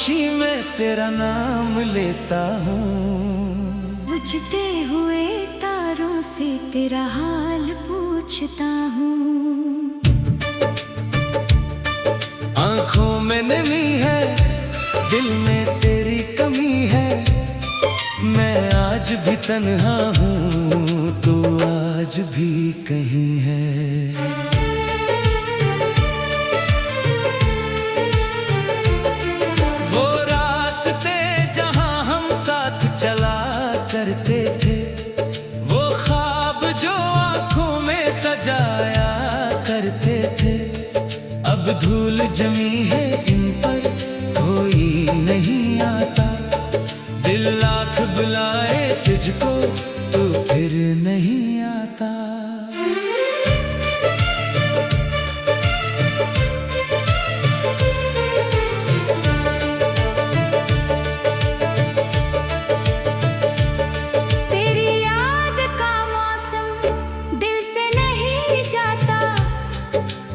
खामोशी में तेरा नाम लेता हूँ। बुझते हुए तारों से तेरा हाल पूछता हूँ। आँखों में नमी है, दिल में तेरी कमी है। मैं आज भी तन्हा हूँ, तू आज भी कहीं है। करते थे वो ख्वाब जो आँखों में सजाया करते थे, अब धूल जमी है इन पर कोई नहीं आता। दिल लाख बुलाए तुझको तू फिर नहीं आता।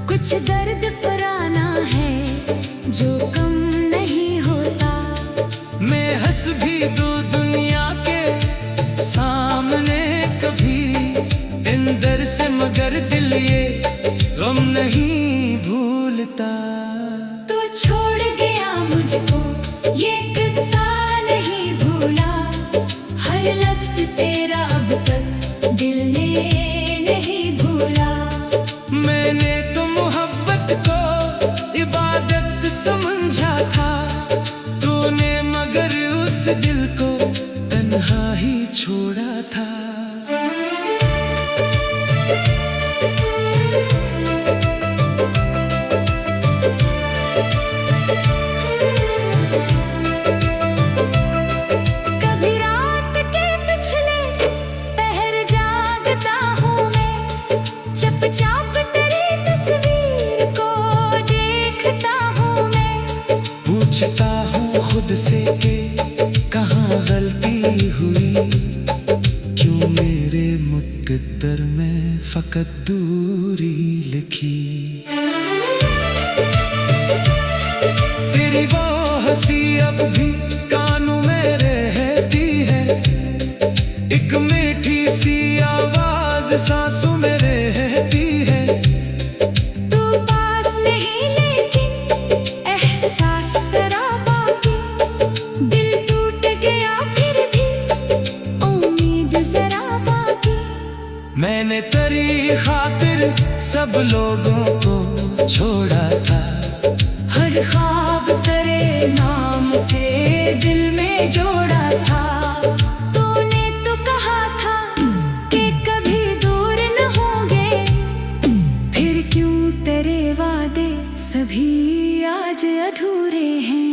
कुछ दर्द पुराना है जो कम नहीं होता। मैं हंस भी दूं दुनिया के सामने कभी अंदर से, मगर दिल ये गम नहीं भूलता। तू छोड़ गया मुझको ये किस्सा नहीं भूला, हर लफ्ज तेरा अब तक दिल ने नहीं भूला। मैंने तो मोहब्बत को इबादत समझा था, तूने मगर उस दिल को तन्हा ही छोड़ा था। कभी रात के पिछले पहर जागता हूँ मैं, चुपचाप पूछता हूँ खुद से कि कहाँ गलती हुई, क्यों मेरे मुकद्दर में फकत दूरी लिखी। तेरी वो हंसी अब भी कानों में रहती है, एक मीठी सी आवाज सांसों में रहती है। मैंने तेरी खातिर सब लोगों को छोड़ा था, हर ख्वाब तेरे नाम से दिल में जोड़ा था। तूने तो कहा था कि कभी दूर न होंगे, फिर क्यों तेरे वादे सभी आज अधूरे हैं।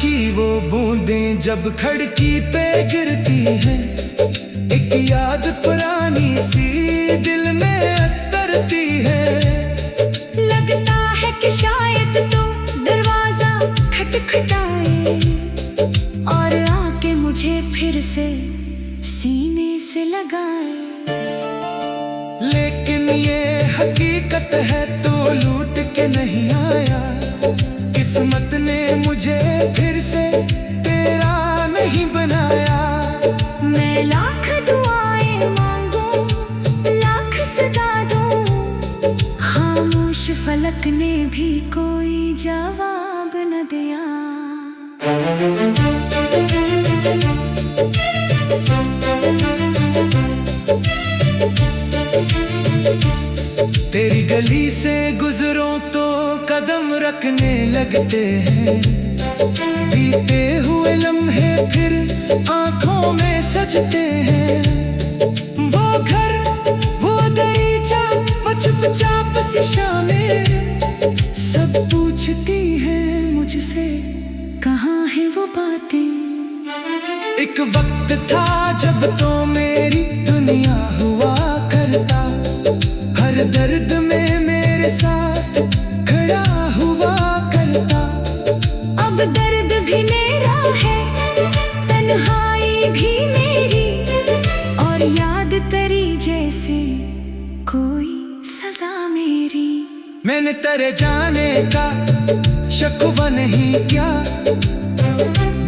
की वो बूंदें जब खिड़की पे गिरती हैं, एक याद पुरानी सी दिल में उतरती है। लगता है कि शायद तू दरवाजा खटखटाए और आके मुझे फिर से सीने से लगाए। लेकिन ये हकीकत है तो लूट के नहीं आया, किस्मत ने मुझे फिर से तेरा नहीं बनाया। मैं लाख दुआएं मांगूं, लाख सदा दूं, खामोश फलक ने भी कोई जवाब न दिया। तेरी गली से गुजरो तो कदम रखने लगते हैं, बीते हुए लम्हे फिर आंखों में सजते हैं। वो घर, वो दरीचा, वो चुपचाप सी शामें, सब पूछती हैं मुझसे कहाँ है वो बातें। एक वक्त था जब तो मेरी दुनिया हुआ करता, हर दर्द में मेरे साथ खड़ा हुआ करता। अब दर्द भी मेरा है, तन्हाई भी मेरी, और जैसे कोई सजा मेरी। मैंने तेरे जाने का शकवा नहीं किया,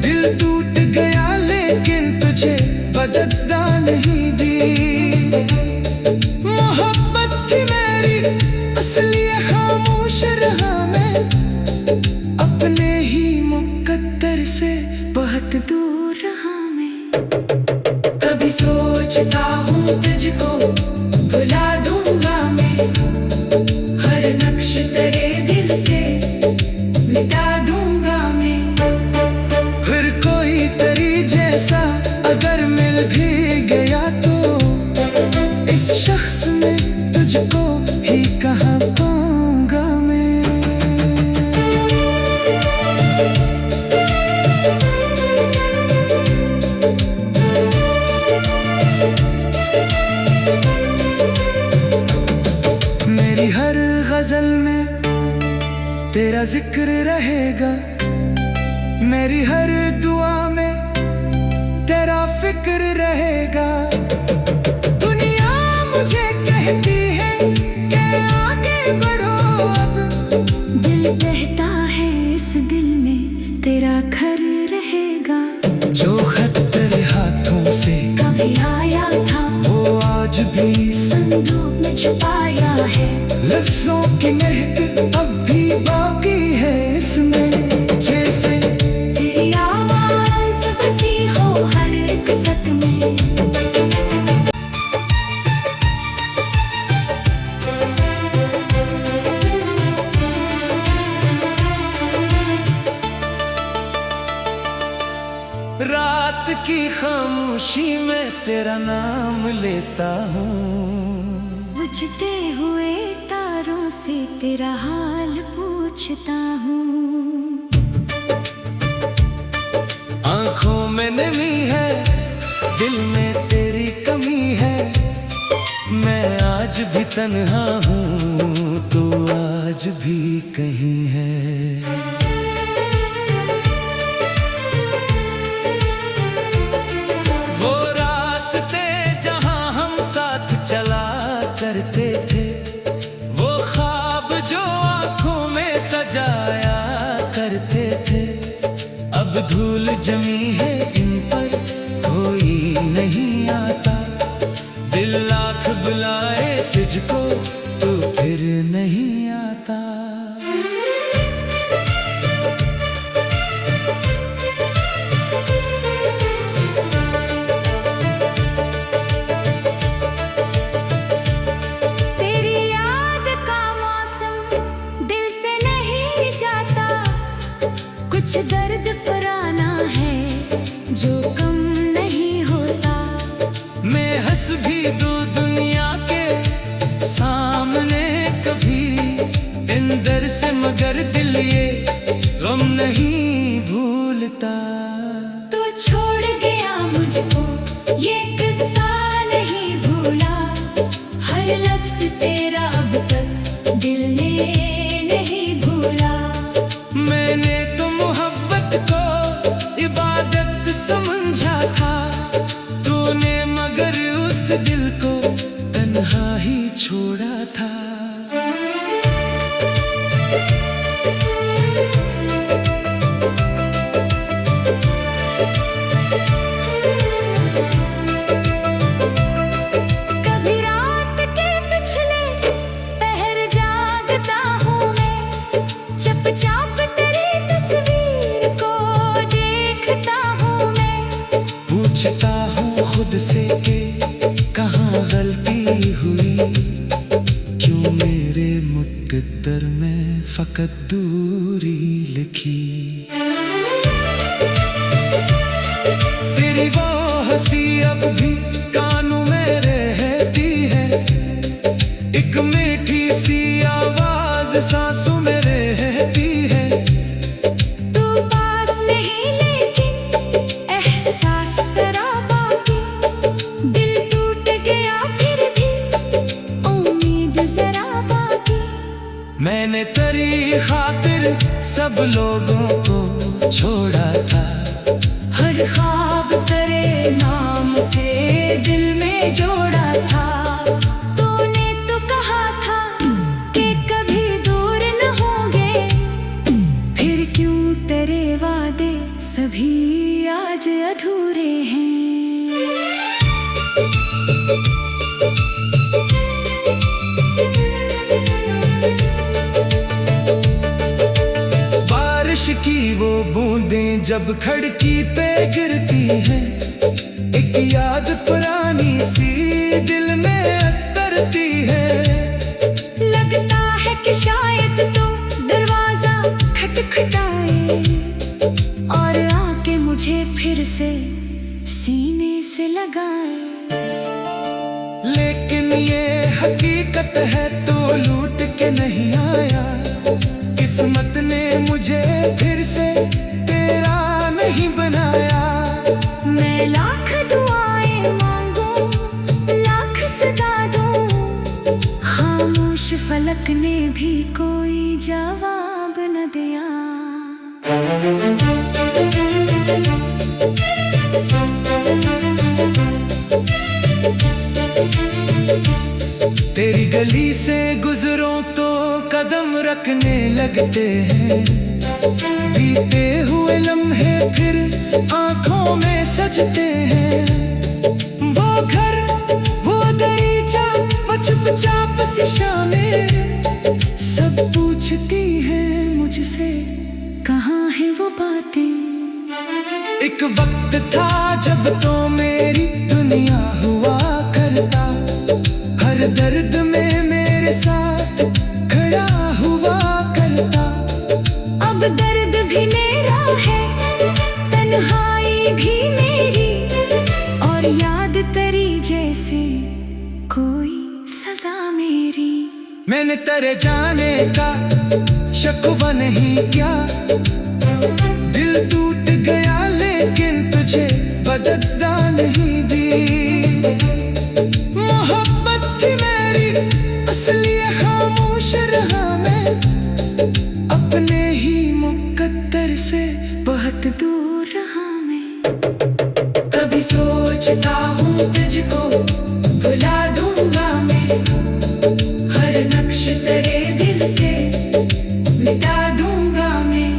दिल टूट गया लेकिन तुझे बदला नहीं दी। मोहब्बत थी मेरी असली, खामोश रहा मैं अपने ही मुकद्दर से बहुत दूर रहा मैं। कभी सोचता हूँ तुझको भुला दूंगा मैं, हर नक्श तेरे दिल से मिटा दूंगा मैं। फिर कोई तेरी जैसा अगर मिल भी गया तो इस शख्स में तुझको ही कहाँ पाऊंगा मैं। मेरी हर गजल में तेरा जिक्र रहेगा, मेरी हर दुआ में तेरा फिक्र रहेगा। दुनिया मुझे कहती है कि आगे बढ़ो अब, दिल कहता है इस दिल में तेरा घर रहेगा। जो खत तेरे हाथों से कभी आया था वो आज भी संदूक में छुपाया है, लफ्जों की महक अब भी बाकी है इसमें। जैसे तेरी आवाज बसी हो हर एक सत में। रात की खामोशी में तेरा नाम लेता हूँ, बुझते हुए तारों से तेरा हाल पूछता हूँ। आंखों में नमी है, दिल में तेरी कमी है। मैं आज भी तन्हा हूँ, तू आज भी कहीं है। वो रास्ते जहाँ हम साथ चला करते थे, वो ख्वाब जो आंखों में सजाया करते थे, अब धूल जमी है इन पर कोई नहीं आता। दिल लाख बुलाए तुझको तू फिर नहीं आता। तेरी याद का मौसम दिल से नहीं जाता, कुछ दर्द पुराना है जो कम नहीं होता। मैं हंस भी दूं दुनिया के सामने कभी अंदर से, मगर दिल ये गम नहीं भूलता। तू छोड़ गया मुझको ये किस्सा नहीं भूला, हर लफ्ज तेरा अब तक दिल ने नहीं भूला। मैंने तो मोहब्बत को इबादत समझा था, तूने मगर उस दिल को तन्हा ही छोड़ा था। कभी रात के पिछले पहर जागता हूँ मैं, चुपचाप तेरी तस्वीर को देखता हूँ मैं। पूछता हूँ खुद से कि कहाँ गलती हुई, क्यों मेरे मुकद्दर में फकत दूरी लिखी। तेरी वो हंसी अब भी कानों में रहती है, एक मीठी सी आवाज सांसों में रहती है। तू पास नहीं लेकिन एहसास तेरा बाकी, दिल टूट गया फिर भी उम्मीद जरा बाकी। मैंने तेरी खातिर सब लोगों को छोड़ा था, हर ख्वाब तेरे नाम से दिल में जोड़ा था। जब खिड़की पे गिरती है एक याद पुरानी सी दिल में अतरती है। लगता है कि शायद तो दरवाजा खटखटाए और आके मुझे फिर से सीने से लगाए। लेकिन ये हकीकत है तो लूट के नहीं आया, किस्मत ने मुझे फिर से तेरा नहीं बनाया। मैं लाख दुआएं मांगूं, लाख सदा दूं, खामोश फलक ने भी कोई जवाब न दिया। तेरी गली से गुजरूं तो कदम रखने लगते हैं, बीते हुए लम्हे फिर आंखों में सजते हैं। वो घर, वो दरीचा, वो चुपचाप सी शामें, सब पूछती हैं मुझसे कहाँ है वो बातें। एक वक्त था जब तो मेरी दुनिया हुआ करता, हर दर्द में मेरे साथ खड़ा हुआ करता। अब दर्द भी मेरा है, तन्हाई भी मेरी, और याद तेरी जैसे कोई सजा मेरी। मैंने तेरे जाने का शकवा नहीं किया, दिल टूट गया लेकिन तुझे बदला नहीं दी। मोहब्बत थी मेरी असली, खामोश रहा मैं अपने ही मुकद्दर से बहुत दूर रहा मैं। कभी सोचता हूँ तुझको भुला दूंगा मैं, हर नक्श तेरे दिल से मिटा दूंगा मैं।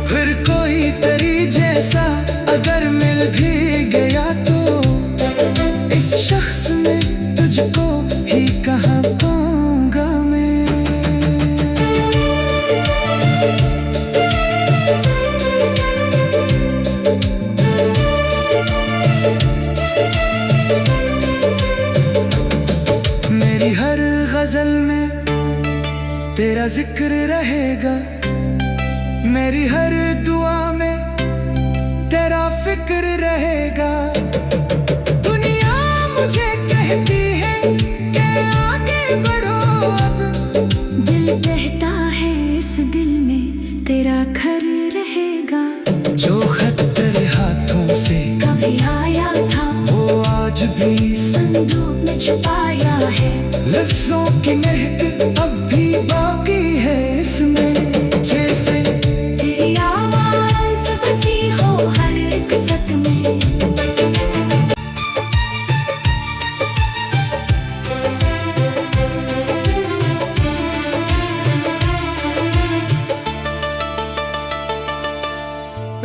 फिर कोई तेरी जैसा अगर मिल भी गया तो इस शख्स में तुझको ही कहाँ पाऊंगा मैं। मेरी हर गजल में तेरा जिक्र रहेगा, मेरी हर दुआ में तेरा फिक्र रहेगा। दुनिया मुझे कहती है कि आगे बढ़ो अब, दिल कहता है इस दिल में तेरा घर रहेगा। जो खत तेरे हाथों से कभी आया था वो आज भी संदूक में छुपाया है, लफ्जों की महक अब भी बाकी है इसमें। जैसे तेरी आवाज बसी हो हर एक सत में।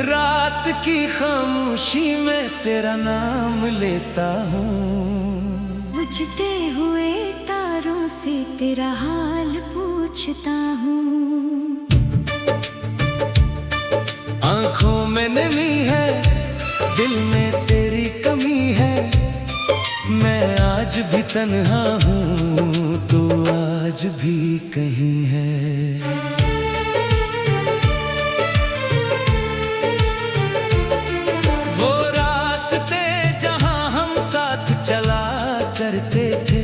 रात की खामोशी में तेरा नाम लेता हूँ, बुझते हुए तारों से तेरा हाल पूछता हूँ। आंखों में नमी है, दिल में तेरी कमी है, मैं आज भी तन्हा हूँ तू आज भी कहीं है। वो रास्ते जहाँ हम साथ चला करते थे,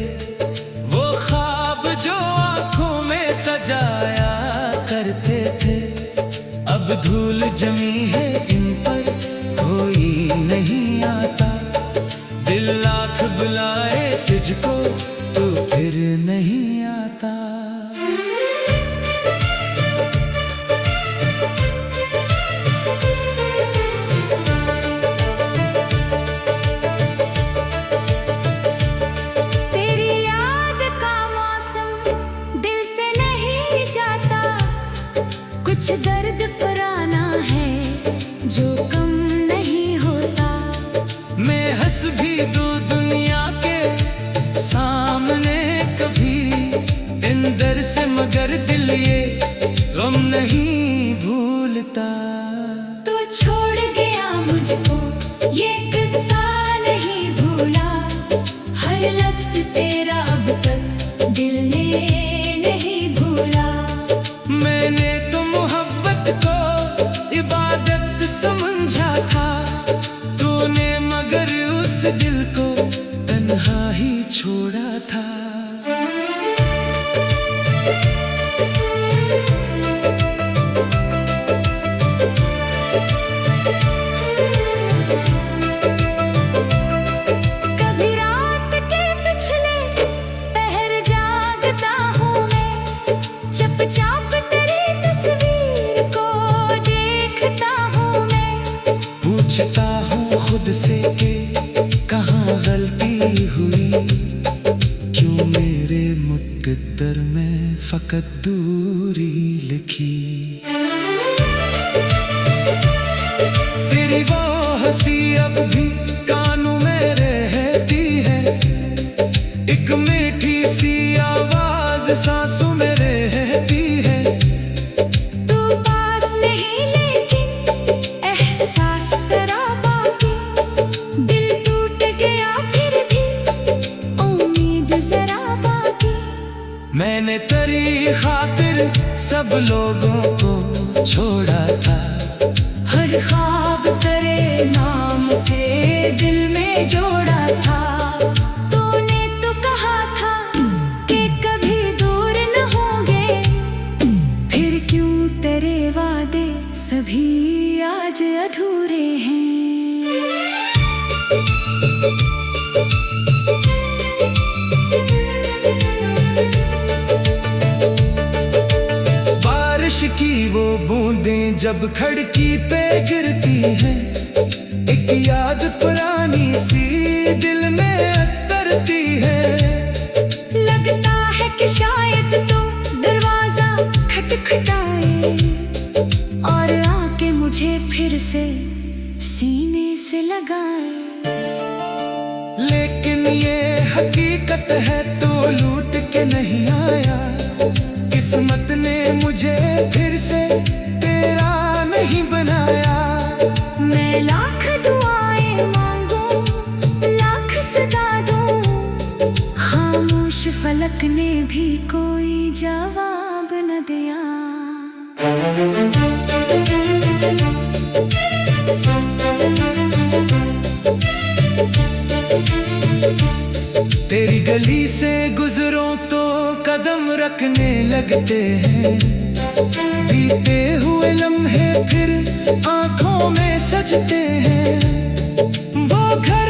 वो ख्वाब जो आंखों में सजाया करते थे, अब धूल जमी है इन पर कोई नहीं आता। दिल लाख बुलाए तुझको तू फिर नहीं आता। तेरी याद का मौसम दिल से नहीं जाता, कुछ दर्द पुराना है जो कम नहीं होता। मैं हंस भी दूं दुनिया के सामने कभी, अंदर से मगर दिल ये गम नहीं भूलता। तुझ खुद से कि कहाँ गलती हुई, क्यों मेरे मुकद्दर में फकत दूरी लिखी। तेरी वो हंसी अब भी कानों में रहती है, एक मीठी सी आवाज सांसों में रहती है। तू पास नहीं लेकिन एहसास तेरा बाकी, दिल टूट गया फिर भी उम्मीद जरा बाकी। मैंने तेरी खातिर सब लोगों को छोड़ा था, हर ख्वाब तेरे नाम से दिल में जोड़ा था। तूने तो कहा था कि कभी दूर न होंगे, फिर क्यों तेरे वादे सभी आज अधूरे हैं। बारिश की वो बूंदें जब खिड़की पे गिरती हैं, एक याद पुरानी सी दिल में उतरती है। लगता है कि शायद तू दरवाजा खटखटाए और आके मुझे फिर से सीने से लगाए। लेकिन ये हकीकत है तो लूट के नहीं आया, किस्मत ने मुझे फिर से तेरा नहीं बनाया। मैं लाख दुआएं मांगूं, लाख सदा दूं, खामोश फलक ने भी कोई जवाब न दिया। तेरी गली से गुजरों तो कदम रखने लगते हैं, बीते हुए लम्हे फिर आंखों में सजते हैं। वो घर,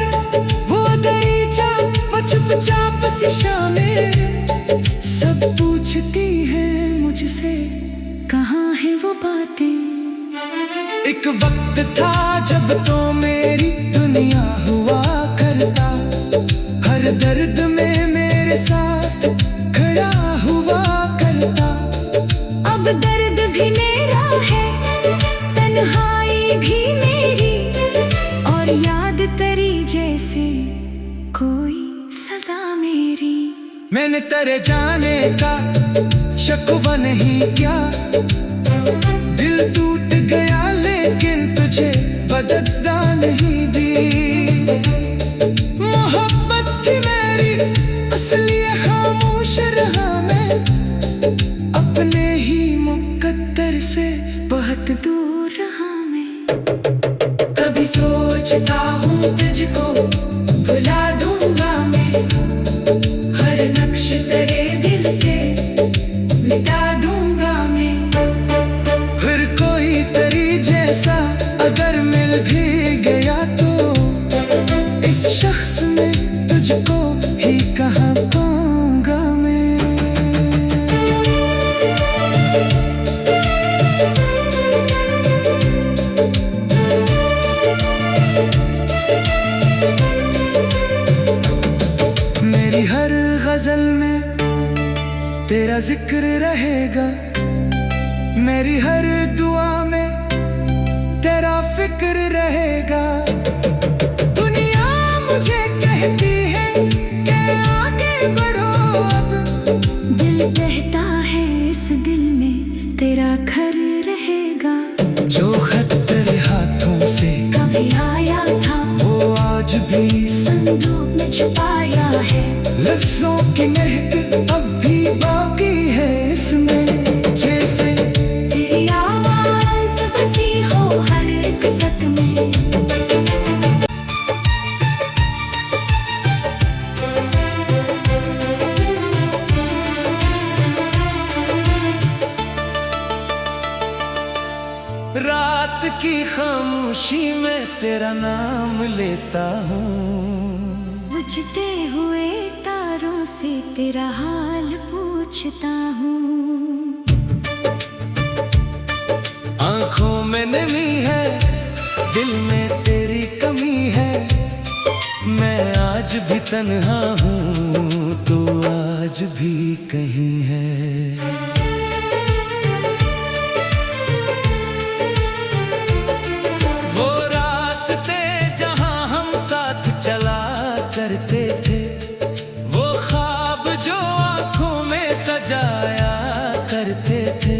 वो दरीचा, वो चुपचाप सी शामें, सब पूछती हैं मुझसे कहाँ है वो बातें। एक वक्त था जब तो मेरी दुनिया हुआ करता, हर दर्द में मेरे साथ खड़ा हुआ करता। अब दर्द भी मेरा है, तन्हाई भी मेरी, और याद तेरी जैसे कोई सजा मेरी। मैंने तेरे जाने का शकवा नहीं किया, दिल टूट गया लेकिन तुझे बदला नहीं दी। मोहब्बत थी मेरी असली, खामोश रहा मैं अपने ही मुकद्दर से बहुत दूर रहा मैं। कभी सोचता हूँ तुझको भुला दूंगा मैं, हर नक्श तेरे दिल से मिटा दूंगा मैं। फिर कोई तेरी जैसा अगर मिल भी गया तो इस शख्स में तुझको ही कहाँ पाऊंगा मैं। मेरी हर गजल में तेरा जिक्र रहेगा, मेरी हर दुआ में तेरा फिक्र रहेगा। दुनिया मुझे कहती है कि आगे बढ़ो अब, दिल कहता है इस दिल में तेरा घर रहेगा। जो खत तेरे हाथों से कभी आया था वो आज भी संदूक में छुपाया है, लफ्जों की महक अब भी बाकी है इसमें। जैसे तेरी आवाज बसी हो हर एक सत में। रात की खामोशी में तेरा नाम लेता हूँ, बुझते हुए तारों से तेरा हाल पूछता हूँ। आंखों में नमी है, दिल में तेरी कमी है, आज भी तन्हा हूँ तू आज भी कहीं है। वो रास्ते जहाँ हम साथ चला करते थे, वो ख्वाब जो आंखों में सजाया करते थे,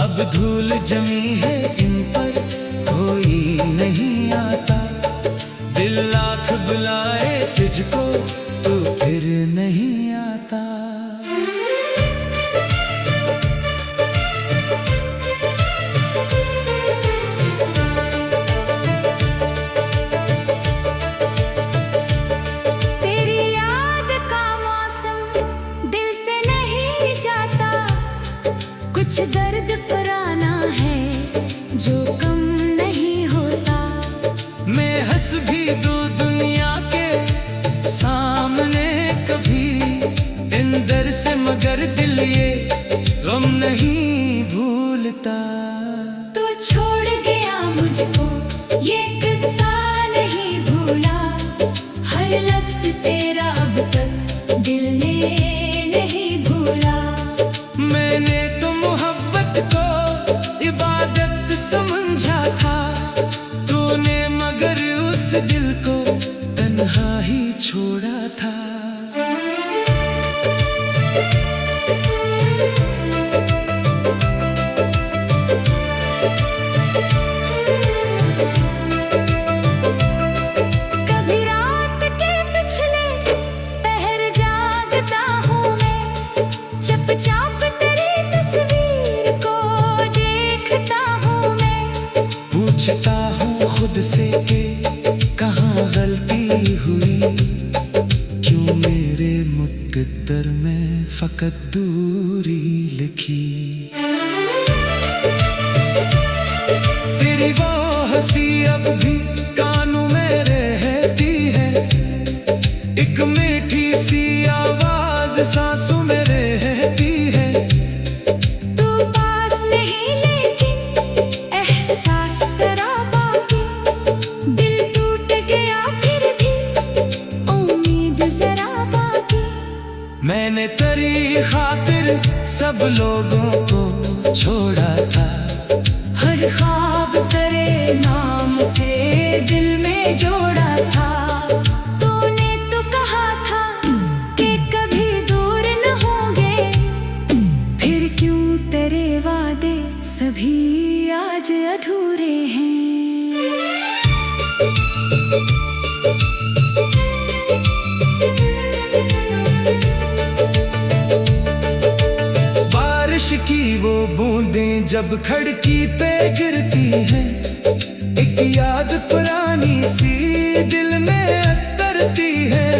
अब धूल जमी है इन पर कोई नहीं आता। दिल लाख बुलाए तुझको तू फिर नहीं आता। तेरी याद का मौसम दिल से नहीं जाता, कुछ दर्द पुराना है जो कम नहीं होता। मैं हंस भी दूं दुनिया के सामने कभी अंदर से, मगर दिल ये गम नहीं भूलता। तू छोड़ गया मुझको ये किस्सा नहीं भूला, हर लफ्ज तेरा अब तक दिल ने नहीं भूला। मैंने तो मोहब्बत को इबादत समझा था, तूने मगर उस दिल को तन्हा ही छोड़ा था। कभी रात के पिछले पहर जागता हूँ मैं, चुपचाप तेरी तस्वीर को देखता हूँ मैं। पूछता हूँ खुद से कि कहाँ गलती हुई, क्यों मेरे मुकद्दर में फकत दूरी लिखी। तेरी वो हंसी अब भी कानों में रहती है, एक मीठी सी आवाज सांसों में रहती है। तू पास नहीं लेकिन एहसास तेरा बाकी, दिल टूट गया फिर भी उम्मीद जरा बाकी। मैंने तेरी खातिर सब लोगों को छोड़ा था, हर ख्वाब तेरे नाम से दिल में जोड़ा था। तूने तो कहा था कि कभी दूर न होंगे, फिर क्यों तेरे वादे सभी आज अधूरे हैं। बारिश की वो बूंदें जब खिड़की पे गिरती हैं, एक याद पुरानी सी दिल में उतरती है।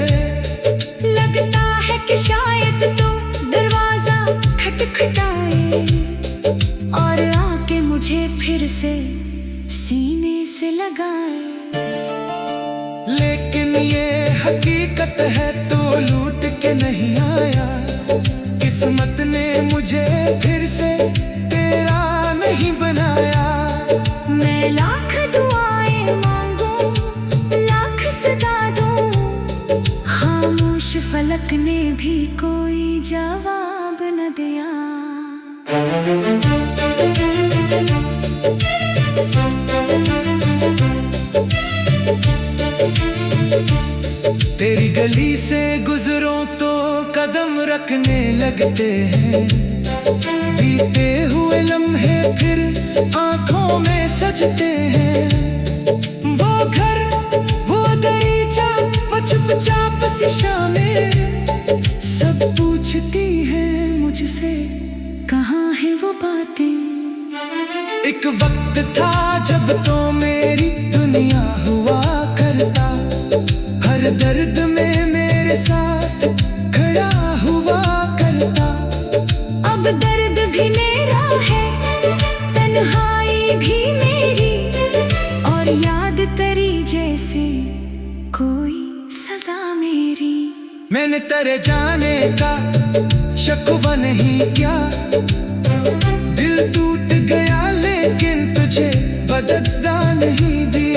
लगता है कि शायद तू दरवाजा खटखटाए और आके मुझे फिर से सीने से लगाए। लेकिन ये हकीकत है तो लूट के नहीं आया, किस्मत ने मुझे फिर से तेरा नहीं बनाया। मैं लाख दुआएं मांगूं, लाख सदा दूं, खामोश फलक ने भी कोई जवाब न दिया। तेरी गली से गुजरों तो कदम रखने लगते हैं, बीते हुए लम्हे फिर आंखों में सजते हैं। वो घर वो दरीचा वो चुपचाप सी शामें, सब पूछती हैं मुझसे कहाँ है वो बातें। एक वक्त था जब तो मेरी दुनिया हुआ करता, हर दर्द में मेरे साथ खड़ा हुआ करता। अब दर्द भी मेरा है, तन्हाई भी मेरी, और याद तेरी जैसे कोई सजा मेरी। मैंने तेरे जाने का शकवा नहीं क्या, दिल टूट गया लेकिन तुझे बददता नहीं दी।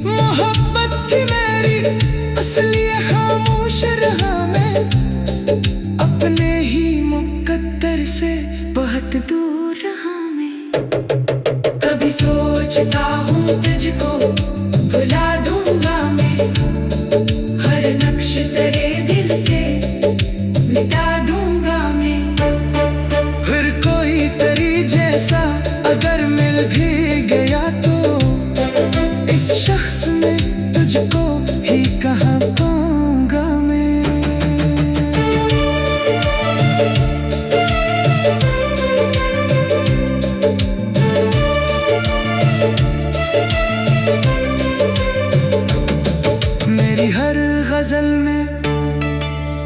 मोहब्बत थी मेरी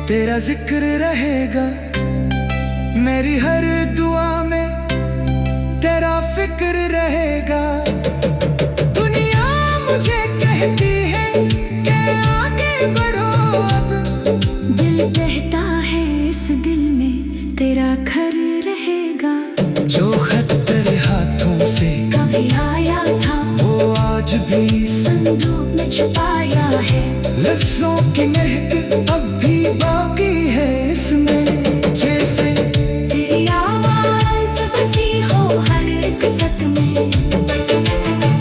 तेरा जिक्र रहेगा मेरी हर दुआ में, तेरा फिक्र रहेगा। दुनिया मुझे कहती है कि आगे बढ़ो अब, दिल कहता है इस दिल में तेरा घर रहेगा। जो खत तेरे हाथों से कभी आया था वो आज भी संदूक में छुपाया है। लफ्जों की महक अब भी बाकी है इसमें, जैसे तेरी आवाज बसी हो हर एक सत में।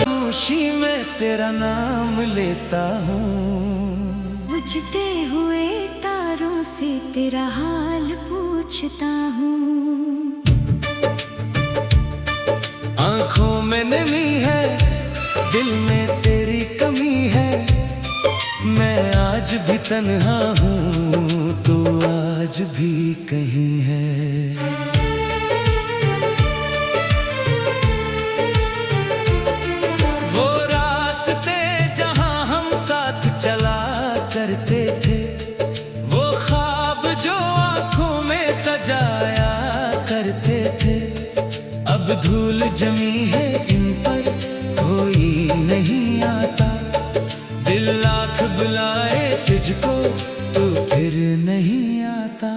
खामोशी में तेरा नाम लेता हूँ, बुझते हुए तारों से तेरा हाल पूछता हूँ। आंखों में नमी है, दिल में तेरी कमी है। मैं आज भी तन्हा हूँ, तू आज भी कहीं है। वो रास्ते जहाँ हम साथ चला करते थे, वो ख्वाब जो आँखों में सजाया करते थे, अब धूल जमी है इन पर कोई नहीं आता। दिल लाख बुलाए तुझको तू फिर नहीं आता।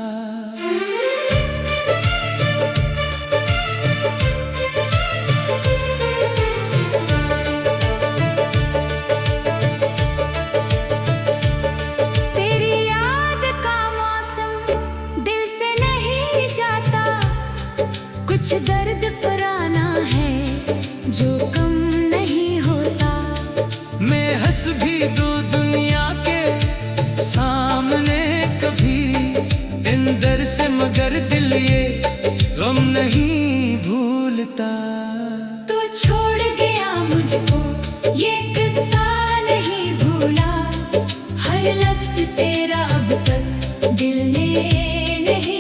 तेरी याद का मौसम दिल से नहीं जाता, कुछ दर्द पुराना है जो कम नहीं होता। मैं हंस भी दूं दुनिया के सामने कभी, इन दर से मगर दिल ये गम नहीं भूलता। तू छोड़ गया मुझको ये किस्सा नहीं भूला, हर लफ्ज तेरा अब तक दिल ने नहीं